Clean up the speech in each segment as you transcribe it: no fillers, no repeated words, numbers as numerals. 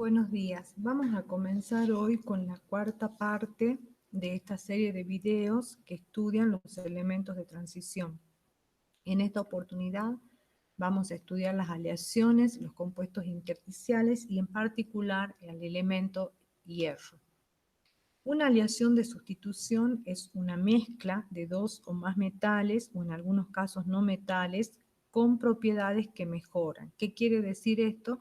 Buenos días. Vamos a comenzar hoy con la cuarta parte de esta serie de videos que estudian los elementos de transición. En esta oportunidad vamos a estudiar las aleaciones, los compuestos intersticiales y en particular el elemento hierro. Una aleación de sustitución es una mezcla de dos o más metales, o en algunos casos no metales, con propiedades que mejoran. ¿Qué quiere decir esto?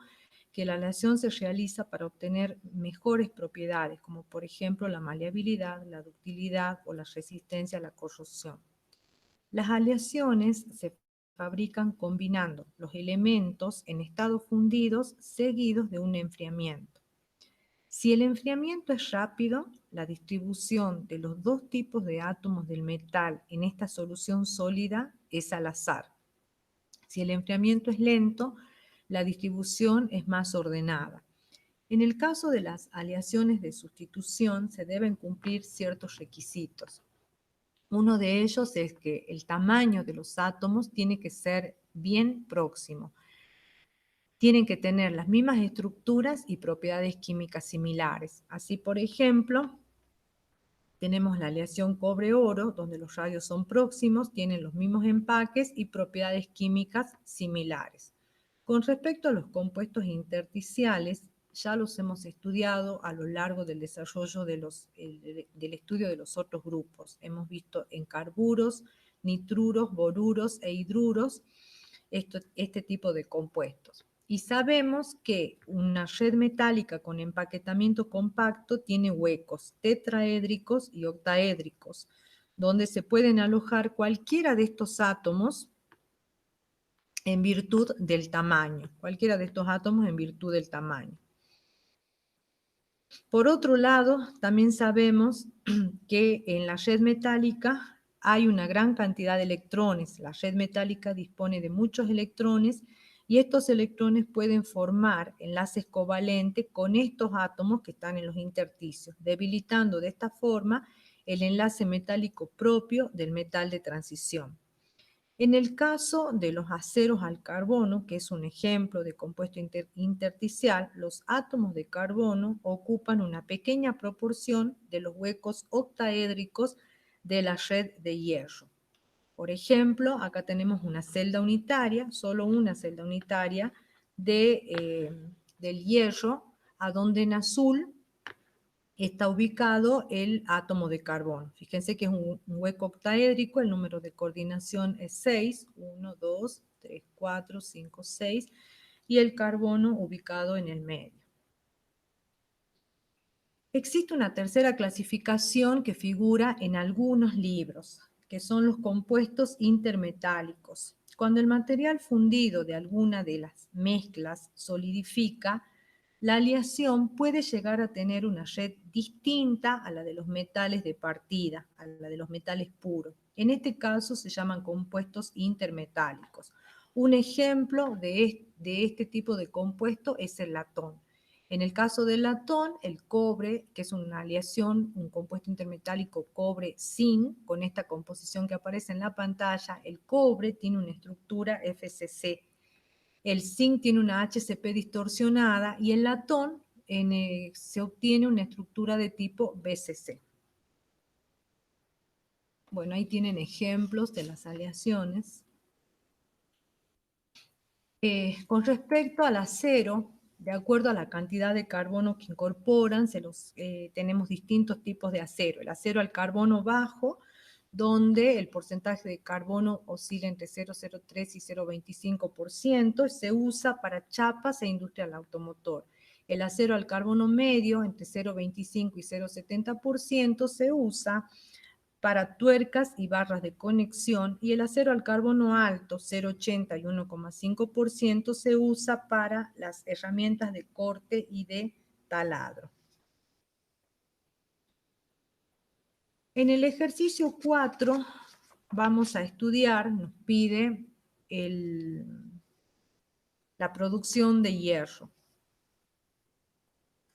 Que la aleación se realiza para obtener mejores propiedades, como por ejemplo la maleabilidad, la ductilidad o la resistencia a la corrosión. Las aleaciones se fabrican combinando los elementos en estados fundidos seguidos de un enfriamiento. Si el enfriamiento es rápido, la distribución de los dos tipos de átomos del metal en esta solución sólida es al azar. Si el enfriamiento es lento, la distribución es más ordenada. En el caso de las aleaciones de sustitución se deben cumplir ciertos requisitos. Uno de ellos es que el tamaño de los átomos tiene que ser bien próximo. Tienen que tener las mismas estructuras y propiedades químicas similares. Así, por ejemplo, tenemos la aleación cobre-oro, donde los radios son próximos, tienen los mismos empaques y propiedades químicas similares. Con respecto a los compuestos intersticiales, ya los hemos estudiado a lo largo del desarrollo del estudio de los otros grupos. Hemos visto en carburos, nitruros, boruros e hidruros este tipo de compuestos. Y sabemos que una red metálica con empaquetamiento compacto tiene huecos tetraédricos y octaédricos, donde se pueden alojar cualquiera de estos átomos en virtud del tamaño. Cualquiera de estos átomos en virtud del tamaño. Por otro lado, también sabemos que en la red metálica hay una gran cantidad de electrones. La red metálica dispone de muchos electrones y estos electrones pueden formar enlaces covalentes con estos átomos que están en los intersticios, debilitando de esta forma el enlace metálico propio del metal de transición. En el caso de los aceros al carbono, que es un ejemplo de compuesto intersticial, los átomos de carbono ocupan una pequeña proporción de los huecos octaédricos de la red de hierro. Por ejemplo, acá tenemos una celda unitaria, solo una celda unitaria del hierro, a donde en azul está ubicado el átomo de carbono. Fíjense que es un hueco octaédrico, el número de coordinación es 6, 1, 2, 3, 4, 5, 6, y el carbono ubicado en el medio. Existe una tercera clasificación que figura en algunos libros, que son los compuestos intermetálicos. Cuando el material fundido de alguna de las mezclas solidifica, la aleación puede llegar a tener una red distinta a la de los metales de partida, a la de los metales puros. En este caso se llaman compuestos intermetálicos. Un ejemplo de este tipo de compuesto es el latón. En el caso del latón, el cobre, que es una aleación, un compuesto intermetálico cobre-zinc, con esta composición que aparece en la pantalla, el cobre tiene una estructura FCC. El zinc tiene una HCP distorsionada y el latón se obtiene una estructura de tipo BCC. Bueno, ahí tienen ejemplos de las aleaciones. Con respecto al acero, de acuerdo a la cantidad de carbono que incorporan, tenemos distintos tipos de acero. El acero al carbono bajo, donde el porcentaje de carbono oscila entre 0,03 y 0,25%, se usa para chapas e industria del automotor. El acero al carbono medio, entre 0,25 y 0,70%, se usa para tuercas y barras de conexión, y el acero al carbono alto, 0,80 y 1,5%, se usa para las herramientas de corte y de taladro. En el ejercicio 4 vamos a estudiar, nos pide la producción de hierro.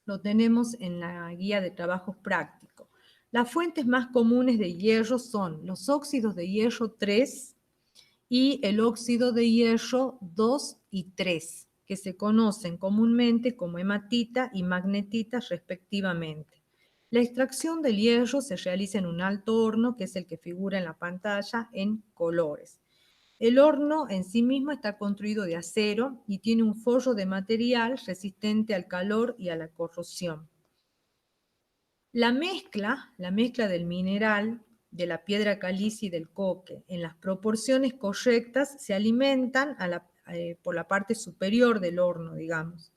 Lo tenemos en la guía de trabajos prácticos. Las fuentes más comunes de hierro son los óxidos de hierro 3 y el óxido de hierro 2 y 3. que se conocen comúnmente como hematita y magnetita respectivamente. La extracción del hierro se realiza en un alto horno, que es el que figura en la pantalla en colores. El horno en sí mismo está construido de acero y tiene un forro de material resistente al calor y a la corrosión. La mezcla del mineral, de la piedra caliza y del coque, en las proporciones correctas, se alimentan por la parte superior del horno, digamos.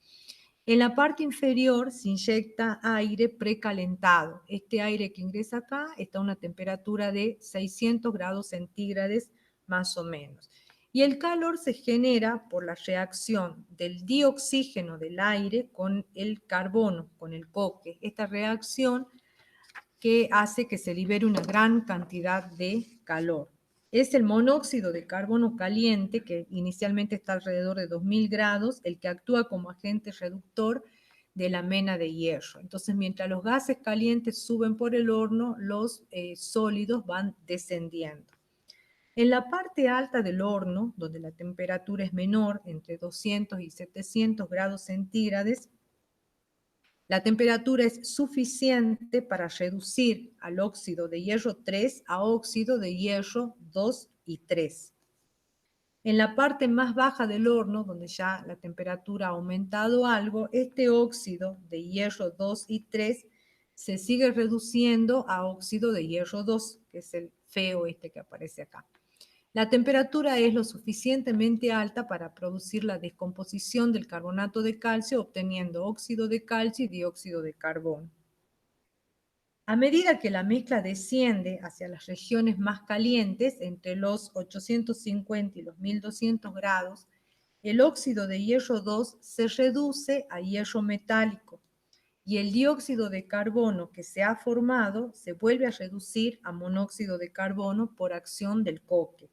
En la parte inferior se inyecta aire precalentado. Este aire que ingresa acá está a una temperatura de 600 grados centígrados más o menos. Y el calor se genera por la reacción del dioxígeno del aire con el carbono, con el coque. Esta reacción que hace que se libere una gran cantidad de calor. Es el monóxido de carbono caliente, que inicialmente está alrededor de 2000 grados, el que actúa como agente reductor de la mena de hierro. Entonces, mientras los gases calientes suben por el horno, los sólidos van descendiendo. En la parte alta del horno, donde la temperatura es menor, entre 200 y 700 grados centígrados, la temperatura es suficiente para reducir al óxido de hierro 3 a óxido de hierro 2 y 3. En la parte más baja del horno, donde ya la temperatura ha aumentado algo, este óxido de hierro 2 y 3 se sigue reduciendo a óxido de hierro 2, que es el feo este que aparece acá. La temperatura es lo suficientemente alta para producir la descomposición del carbonato de calcio, obteniendo óxido de calcio y dióxido de carbono. A medida que la mezcla desciende hacia las regiones más calientes, entre los 850 y los 1200 grados, el óxido de hierro 2 se reduce a hierro metálico y el dióxido de carbono que se ha formado se vuelve a reducir a monóxido de carbono por acción del coque.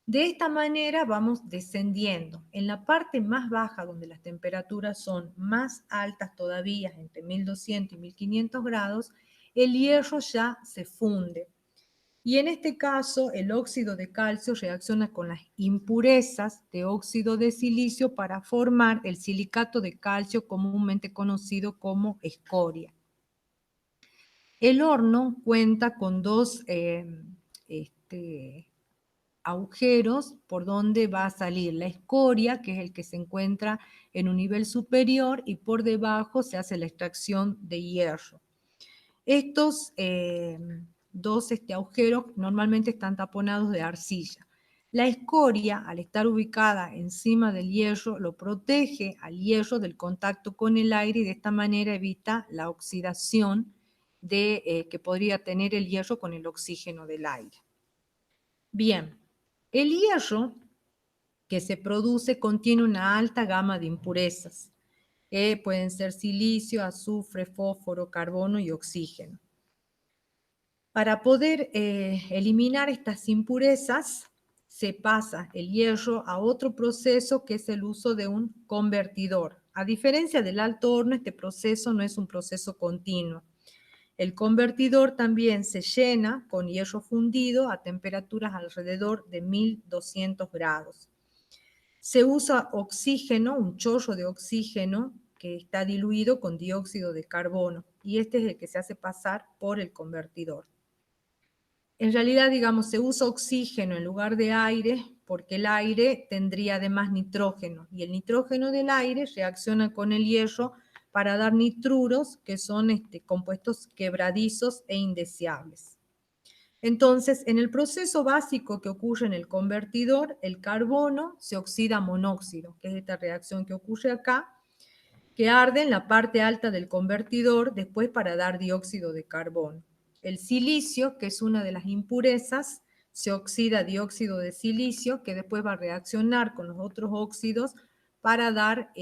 De esta manera vamos descendiendo. En la parte más baja, donde las temperaturas son más altas todavía, entre 1200 y 1500 grados, el hierro ya se funde. Y en este caso, el óxido de calcio reacciona con las impurezas de óxido de silicio para formar el silicato de calcio, comúnmente conocido como escoria. El horno cuenta con dos agujeros por donde va a salir la escoria, que es el que se encuentra en un nivel superior, y por debajo se hace la extracción de hierro. Estos dos agujeros normalmente están taponados de arcilla. La escoria, al estar ubicada encima del hierro, lo protege al hierro del contacto con el aire y de esta manera evita la oxidación que podría tener el hierro con el oxígeno del aire. Bien, el hierro que se produce contiene una alta gama de impurezas, que pueden ser silicio, azufre, fósforo, carbono y oxígeno. Para poder eliminar estas impurezas, se pasa el hierro a otro proceso que es el uso de un convertidor. A diferencia del alto horno, este proceso no es un proceso continuo. El convertidor también se llena con hierro fundido a temperaturas alrededor de 1200 grados. Se usa oxígeno, un chorro de oxígeno que está diluido con dióxido de carbono y este es el que se hace pasar por el convertidor. En realidad, digamos, se usa oxígeno en lugar de aire porque el aire tendría además nitrógeno y el nitrógeno del aire reacciona con el hierro para dar nitruros, que son compuestos quebradizos e indeseables. Entonces, en el proceso básico que ocurre en el convertidor, el carbono se oxida a monóxido, que es esta reacción que ocurre acá, que arde en la parte alta del convertidor después para dar dióxido de carbono. El silicio, que es una de las impurezas, se oxida a dióxido de silicio, que después va a reaccionar con los otros óxidos para dar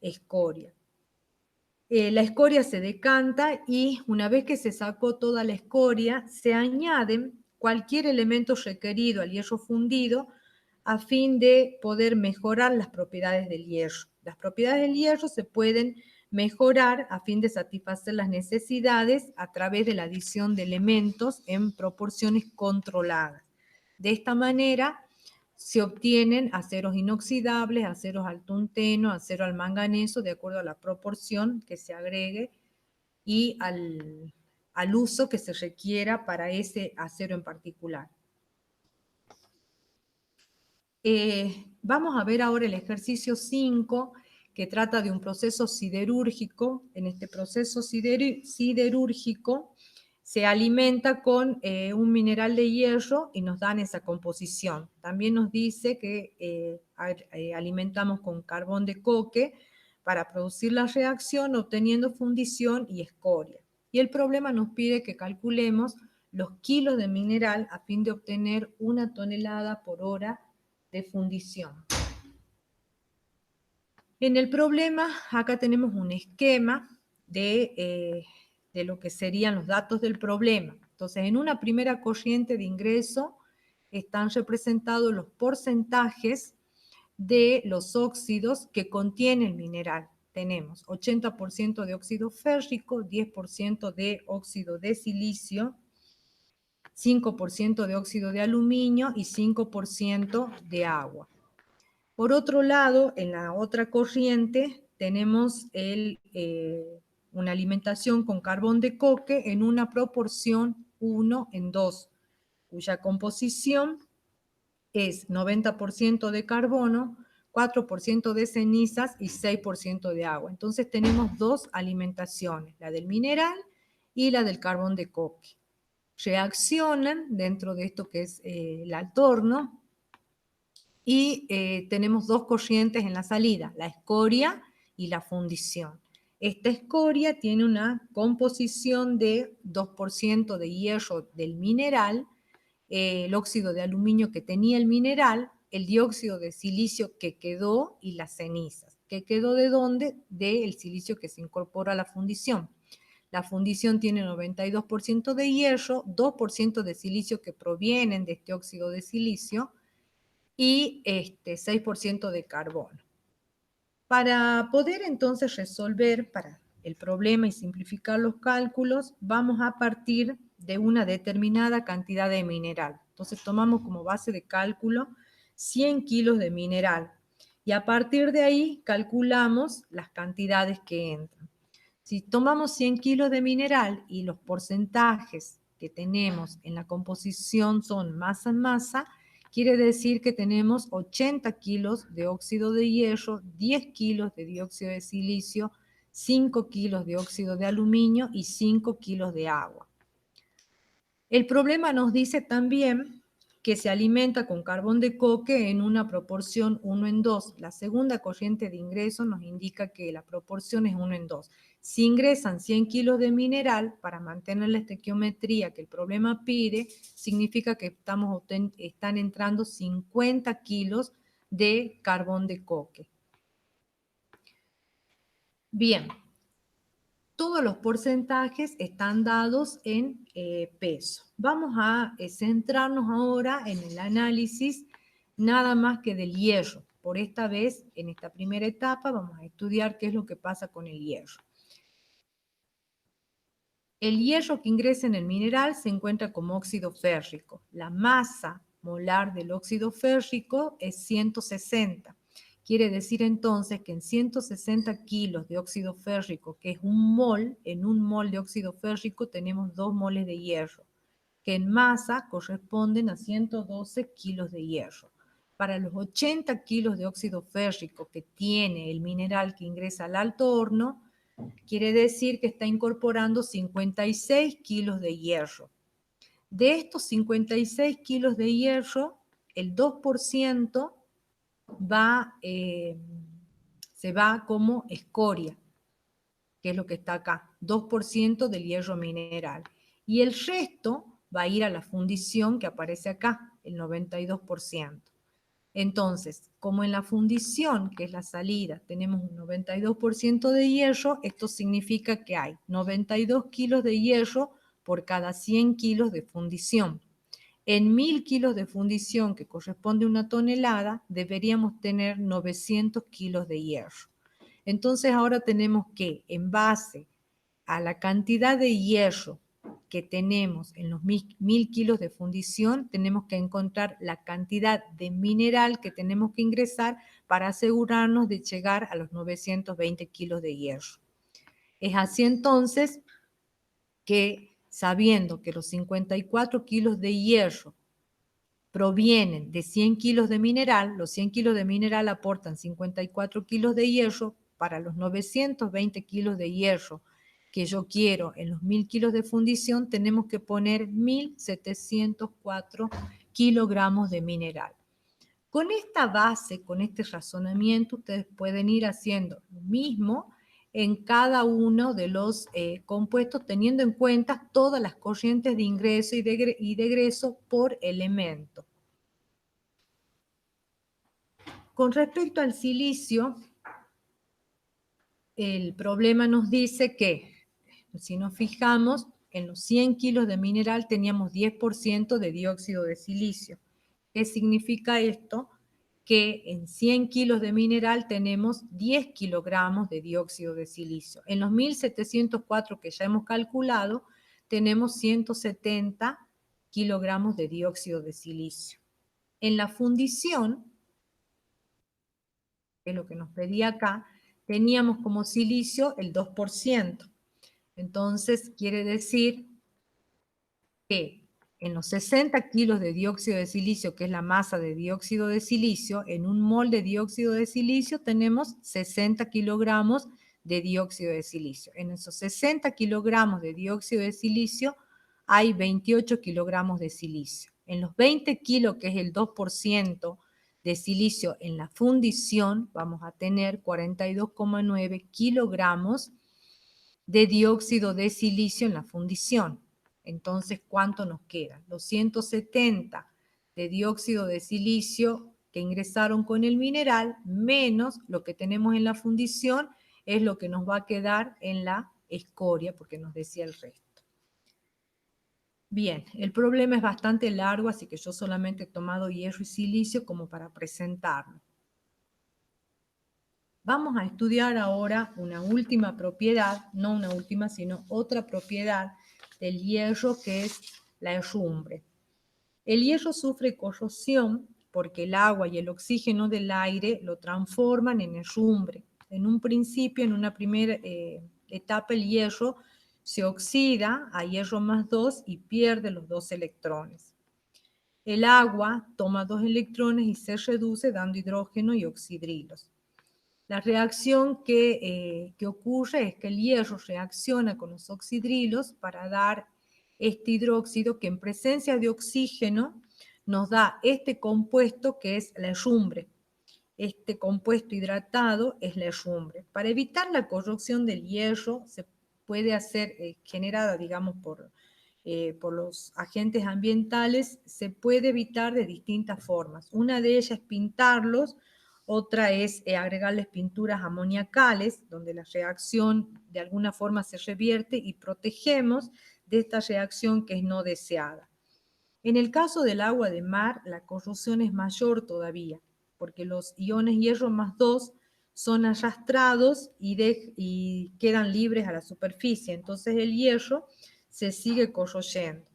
escoria. La escoria se decanta y una vez que se sacó toda la escoria, se añaden cualquier elemento requerido al hierro fundido a fin de poder mejorar las propiedades del hierro. Las propiedades del hierro se pueden mejorar a fin de satisfacer las necesidades a través de la adición de elementos en proporciones controladas. De esta manera se obtienen aceros inoxidables, aceros al tungsteno, acero al manganeso, de acuerdo a la proporción que se agregue y al uso que se requiera para ese acero en particular. Vamos a ver ahora el ejercicio 5, que trata de un proceso siderúrgico. En este proceso siderúrgico se alimenta con un mineral de hierro y nos dan esa composición. También nos dice que alimentamos con carbón de coque para producir la reacción, obteniendo fundición y escoria. Y el problema nos pide que calculemos los kilos de mineral a fin de obtener 1 tonelada por hora de fundición. En el problema, acá tenemos un esquema de lo que serían los datos del problema. Entonces, en una primera corriente de ingreso están representados los porcentajes de los óxidos que contiene el mineral. Tenemos 80% de óxido férrico, 10% de óxido de silicio, 5% de óxido de aluminio y 5% de agua. Por otro lado, en la otra corriente tenemos una alimentación con carbón de coque en una proporción 1:2, cuya composición es 90% de carbono, 4% de cenizas y 6% de agua. Entonces tenemos dos alimentaciones, la del mineral y la del carbón de coque. Reaccionan dentro de esto que es el altorno y tenemos dos corrientes en la salida, la escoria y la fundición. Esta escoria tiene una composición de 2% de hierro del mineral, el óxido de aluminio que tenía el mineral, el dióxido de silicio que quedó y las cenizas. ¿Que quedó de dónde? Del silicio que se incorpora a la fundición. La fundición tiene 92% de hierro, 2% de silicio que provienen de este óxido de silicio y 6% de carbono. Para poder entonces resolver para el problema y simplificar los cálculos, vamos a partir de una determinada cantidad de mineral. Entonces tomamos como base de cálculo 100 kilos de mineral y a partir de ahí calculamos las cantidades que entran. Si tomamos 100 kilos de mineral y los porcentajes que tenemos en la composición son masa en masa, quiere decir que tenemos 80 kilos de óxido de hierro, 10 kilos de dióxido de silicio, 5 kilos de óxido de aluminio y 5 kilos de agua. El problema nos dice también que se alimenta con carbón de coque en una proporción 1:2. La segunda corriente de ingreso nos indica que la proporción es 1:2. Si ingresan 100 kilos de mineral para mantener la estequiometría que el problema pide, significa que están entrando 50 kilos de carbón de coque. Bien, todos los porcentajes están dados en peso. Vamos a centrarnos ahora en el análisis nada más que del hierro. Por esta vez, en esta primera etapa, vamos a estudiar qué es lo que pasa con el hierro. El hierro que ingresa en el mineral se encuentra como óxido férrico. La masa molar del óxido férrico es 160. Quiere decir entonces que en 160 kilos de óxido férrico, que es un mol, en un mol de óxido férrico tenemos 2 moles de hierro, que en masa corresponden a 112 kilos de hierro. Para los 80 kilos de óxido férrico que tiene el mineral que ingresa al alto horno, quiere decir que está incorporando 56 kilos de hierro. De estos 56 kilos de hierro, el 2% se va como escoria, que es lo que está acá, 2% del hierro mineral. Y el resto va a ir a la fundición que aparece acá, el 92%. Entonces, como en la fundición, que es la salida, tenemos un 92% de hierro, esto significa que hay 92 kilos de hierro por cada 100 kilos de fundición. En 1000 kilos de fundición, que corresponde a 1 tonelada, deberíamos tener 900 kilos de hierro. Entonces ahora tenemos que, en base a la cantidad de hierro que tenemos en los 1000 kilos de fundición, tenemos que encontrar la cantidad de mineral que tenemos que ingresar para asegurarnos de llegar a los 920 kilos de hierro. Es así entonces que, sabiendo que los 54 kilos de hierro provienen de 100 kilos de mineral, los 100 kilos de mineral aportan 54 kilos de hierro, para los 920 kilos de hierro que yo quiero en los 1000 kilos de fundición, tenemos que poner 1704 kilogramos de mineral. Con esta base, con este razonamiento, ustedes pueden ir haciendo lo mismo en cada uno de los compuestos, teniendo en cuenta todas las corrientes de ingreso y de egreso por elemento. Con respecto al silicio, el problema nos dice que, si nos fijamos, en los 100 kilos de mineral teníamos 10% de dióxido de silicio. ¿Qué significa esto? Que en 100 kilos de mineral tenemos 10 kilogramos de dióxido de silicio. En los 1704 que ya hemos calculado, tenemos 170 kilogramos de dióxido de silicio. En la fundición, que es lo que nos pedía acá, teníamos como silicio el 2%. Entonces, quiere decir que en los 60 kilos de dióxido de silicio, que es la masa de dióxido de silicio, en un mol de dióxido de silicio tenemos 60 kilogramos de dióxido de silicio. En esos 60 kilogramos de dióxido de silicio hay 28 kilogramos de silicio. En los 20 kilos, que es el 2% de silicio en la fundición, vamos a tener 42,9 kilogramos de dióxido de silicio en la fundición. Entonces, ¿cuánto nos queda? Los 170 de dióxido de silicio que ingresaron con el mineral, menos lo que tenemos en la fundición, es lo que nos va a quedar en la escoria, porque nos decía el resto. Bien, el problema es bastante largo, así que yo solamente he tomado hierro y silicio como para presentarlo. Vamos a estudiar ahora una última propiedad, no una última, sino otra propiedad del hierro, que es la herrumbre. El hierro sufre corrosión porque el agua y el oxígeno del aire lo transforman en herrumbre. En un principio, en una primera etapa, el hierro se oxida a hierro más 2 y pierde los 2 electrones. El agua toma 2 electrones y se reduce dando hidrógeno y oxidrilos. La reacción que ocurre es que el hierro reacciona con los oxidrilos para dar este hidróxido que en presencia de oxígeno nos da este compuesto que es la herrumbre. Este compuesto hidratado es la herrumbre. Para evitar la corrosión del hierro se puede hacer, generada, digamos, por los agentes ambientales, se puede evitar de distintas formas. Una de ellas es pintarlos. Otra es agregarles pinturas amoniacales, donde la reacción de alguna forma se revierte y protegemos de esta reacción que es no deseada. En el caso del agua de mar, la corrosión es mayor todavía, porque los iones hierro más 2 son arrastrados y quedan libres a la superficie. Entonces el hierro se sigue corroyendo.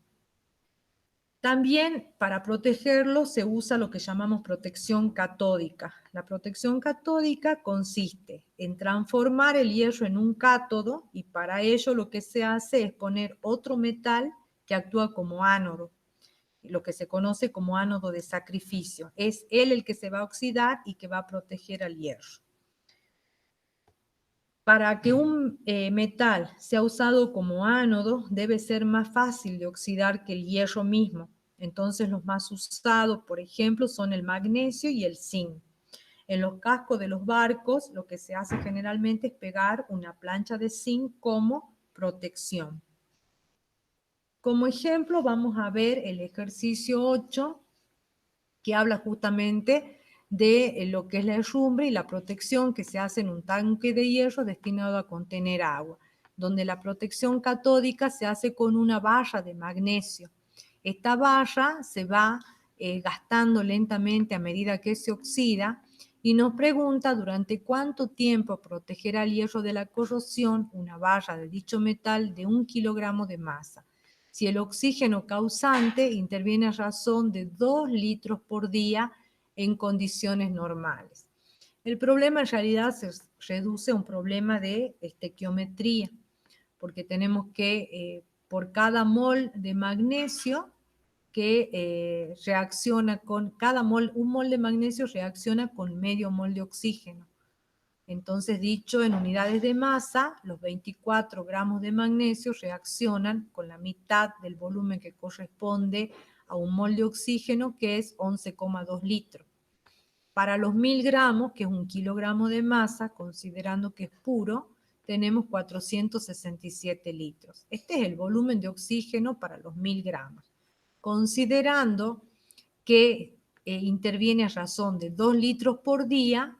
También para protegerlo se usa lo que llamamos protección catódica. La protección catódica consiste en transformar el hierro en un cátodo y para ello lo que se hace es poner otro metal que actúa como ánodo, lo que se conoce como ánodo de sacrificio. Es él el que se va a oxidar y que va a proteger al hierro. Para que un metal sea usado como ánodo, debe ser más fácil de oxidar que el hierro mismo. Entonces, los más usados, por ejemplo, son el magnesio y el zinc. En los cascos de los barcos, lo que se hace generalmente es pegar una plancha de zinc como protección. Como ejemplo, vamos a ver el ejercicio 8, que habla justamente de lo que es la herrumbre y la protección que se hace en un tanque de hierro destinado a contener agua, donde la protección catódica se hace con una barra de magnesio. Esta barra se va gastando lentamente a medida que se oxida y nos pregunta durante cuánto tiempo protegerá el hierro de la corrosión una barra de dicho metal de 1 kilogramo de masa. si el oxígeno causante interviene a razón de 2 litros por día en condiciones normales. El problema en realidad se reduce a un problema de estequiometría, porque tenemos que, por cada mol de magnesio que reacciona con, un mol de magnesio reacciona con medio mol de oxígeno. Entonces, dicho en unidades de masa, los 24 gramos de magnesio reaccionan con la mitad del volumen que corresponde a un mol de oxígeno, que es 11,2 litros. Para los 1000 gramos, que es un kilogramo de masa, considerando que es puro, tenemos 467 litros. Este es el volumen de oxígeno para los 1000 gramos. Considerando que interviene a razón de 2 litros por día,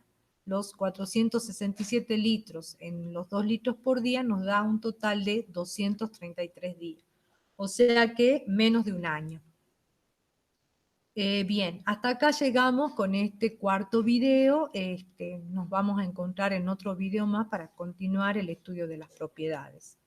los 467 litros en los 2 litros por día nos da un total de 233 días. O sea que menos de un año. Bien, hasta acá llegamos con este cuarto video. Nos vamos a encontrar en otro video más para continuar el estudio de las propiedades.